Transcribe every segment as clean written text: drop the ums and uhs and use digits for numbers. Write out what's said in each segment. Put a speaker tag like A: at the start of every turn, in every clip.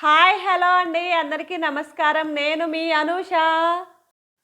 A: Hi hello అండి అందరికీ నమస్కారం. నేను మీ అనూష.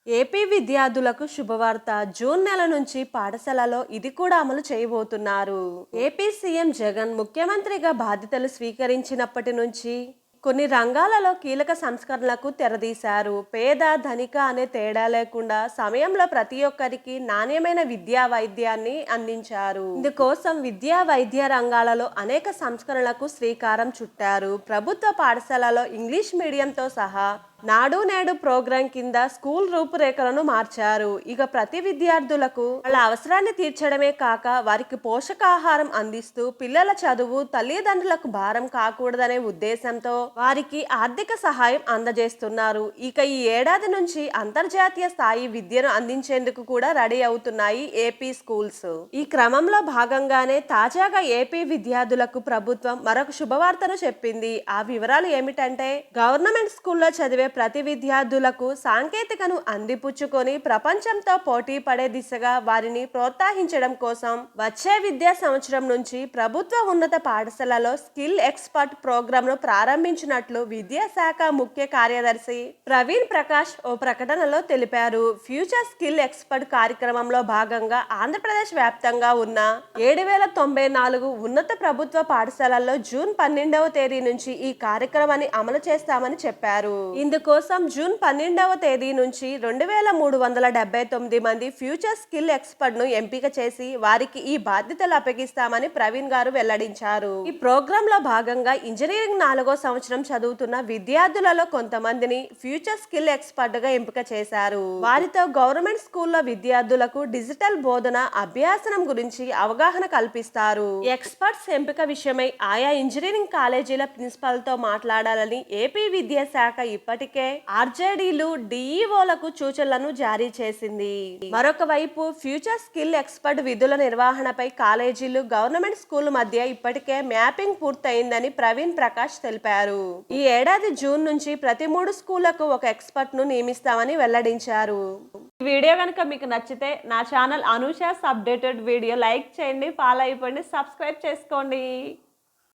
A: ఏపీ విద్యార్థులకు శుభవార్త. జూన్ నెల నుంచి పాఠశాలలో ఇది కూడా అమలు చేయబోతున్నారు. ఏపీ సీఎం జగన్ ముఖ్యమంత్రిగా బాధ్యతలు స్వీకరించినప్పటి నుంచి కొన్ని రంగాలలో కీలక సంస్కరణలకు తెరదీశారు. పేద ధనిక అనే తేడా లేకుండా సమయంలో ప్రతి ఒక్కరికి నాణ్యమైన విద్యా వైద్యాన్ని అందించారు. ఇందుకోసం విద్యా వైద్య రంగాలలో అనేక సంస్కరణలకు శ్రీకారం చుట్టారు. ప్రభుత్వ పాఠశాలలో ఇంగ్లీష్ మీడియంతో సహా నాడు నేడు ప్రోగ్రాం కింద స్కూల్ రూపురేఖలను మార్చారు. ఇక ప్రతి విద్యార్థులకు వాళ్ళ అవసరాన్ని తీర్చడమే కాక వారికి పోషకాహారం అందిస్తూ పిల్లల చదువు తల్లిదండ్రులకు భారం కాకూడదనే ఉద్దేశంతో వారికి ఆర్థిక సహాయం అందజేస్తున్నారు. ఇక ఈ ఏడాది నుంచి అంతర్జాతీయ స్థాయి విద్యను అందించేందుకు కూడా రెడీ అవుతున్నాయి ఏపీ స్కూల్స్. ఈ క్రమంలో భాగంగానే తాజాగా ఏపీ విద్యార్థులకు ప్రభుత్వం మరొక శుభవార్తను చెప్పింది. ఆ వివరాలు ఏమిటంటే గవర్నమెంట్ స్కూల్లో చదివే ప్రతి విద్యార్థులకు సాంకేతికను అందిపుచ్చుకొని ప్రపంచంతో పోటీ పడే దిశగా వారిని ప్రోత్సహించడం కోసం వచ్చే విద్యా సంవత్సరం నుంచి ప్రభుత్వ ఉన్నత పాఠశాలలో స్కిల్ ఎక్స్పర్ట్ ప్రోగ్రాంను ప్రారంభించినట్లు విద్యాశాఖ ముఖ్య కార్యదర్శి ప్రవీణ్ ప్రకాష్ ఓ ప్రకటనలో తెలిపారు. ఫ్యూచర్ స్కిల్ ఎక్స్పర్ట్ కార్యక్రమంలో భాగంగా ఆంధ్రప్రదేశ్ వ్యాప్తంగా ఉన్న 7,094 ఉన్నత ప్రభుత్వ పాఠశాలల్లో జూన్ 12వ తేదీ నుంచి ఈ కార్యక్రమాన్ని అమలు చేస్తామని చెప్పారు. ఇందుకోసం జూన్ 12వ తేదీ నుంచి 2,379 మంది ఫ్యూచర్ స్కిల్ ఎక్స్పర్ట్ ను ఎంపిక చేసి వారికి ఈ బాధ్యతలు అప్పగిస్తామని ప్రవీణ్ గారు వెల్లడించారు. ఈ ప్రోగ్రామ్ లో భాగంగా ఇంజనీరింగ్ 4వ సంవత్సరం చదువుతున్న విద్యార్థులలో కొంతమందిని ఫ్యూచర్ స్కిల్ ఎక్స్పర్ట్ గా ఎంపిక చేశారు. వారితో గవర్నమెంట్ స్కూల్లో విద్యార్థులకు డిజిటల్ బోధన అభ్యాసనం గురించి అవగాహన కల్పిస్తారు. ఎక్స్పర్ట్స్ ఎంపిక విషయమై ఆయా ఇంజనీరింగ్ కాలేజీల ప్రిన్సిపల్ తో మాట్లాడాలని ఏపీ విద్యాశాఖ ఇప్పటికే ఆర్జేడీలు డిఈఓలకు సూచనలను జారీ చేసింది. మరొక వైపు ఫ్యూచర్ స్కిల్ ఎక్స్పర్ట్ విధుల నిర్వహణపై కాలేజీలు గవర్నమెంట్ స్కూల్ మధ్య ఇప్పటికే మ్యాపింగ్ పూర్తయిందని ప్రవీణ్ ప్రకాష్ తెలిపారు. ఈ ఏడాది జూన్ నుంచి ప్రతి 3 స్కూళ్లకు ఒక ఎక్స్పర్ట్ ను నియమిస్తామని వెల్లడించారు. ఈ వీడియో కనుక మీకు నచ్చితే నా channel Anusha's updated video like చేయండి, ఫాలో అయిపోండి, సబ్స్క్రైబ్ చేసుకోండి.